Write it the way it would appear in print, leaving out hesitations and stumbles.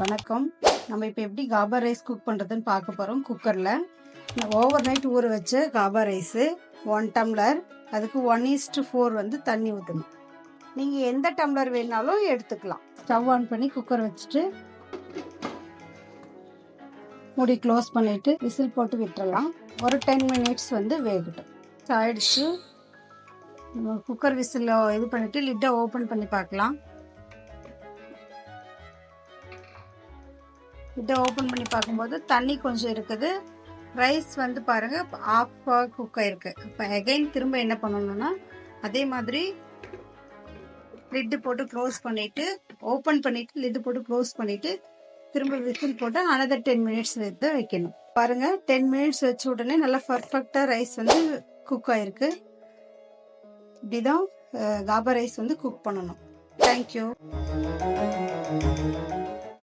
வணக்கம். நம்ம இப்போ எப்படி காபா ரைஸ் குக் பண்ணுறதுன்னு பார்க்க போகிறோம். குக்கரில் ஓவர் நைட் ஊற வச்ச காபா ரைஸு 1 டம்ளர், அதுக்கு 1:4 வந்து தண்ணி ஊற்றணும். நீங்கள் எந்த டம்ளர் வேணாலும் எடுத்துக்கலாம். ஸ்டவ் ஆன் பண்ணி குக்கர் வச்சுட்டு மூடி க்ளோஸ் பண்ணிவிட்டு விசில் போட்டு விட்டுறலாம். ஒரு 10 மினிட்ஸ் வந்து வேகட்டும். ஆயிடுச்சு. குக்கர் விசில் இது பண்ணிவிட்டு லிட்டை ஓப்பன் பண்ணி பார்க்கலாம். இதை ஓப்பன் பண்ணி பார்க்கும்போது தண்ணி கொஞ்சம் இருக்குது. ரைஸ் வந்து பாருங்கள் ஆஃப் குக் ஆயிருக்கு. இப்போ அகைன் திரும்ப என்ன பண்ணணும்னா அதே மாதிரி லிட்டு போட்டு க்ளோஸ் பண்ணிவிட்டு ஓப்பன் பண்ணிவிட்டு லிட்டு போட்டு க்ளோஸ் பண்ணிவிட்டு திரும்ப விசில் போட்டு another 10 மினிட்ஸ் வந்து வைக்கணும். பாருங்கள் 10 மினிட்ஸ் வச்ச உடனே நல்லா பர்ஃபெக்டாக ரைஸ் வந்து குக் ஆயிருக்கு. இப்படிதான் காபா ரைஸ் வந்து குக் பண்ணணும். தேங்க்யூ.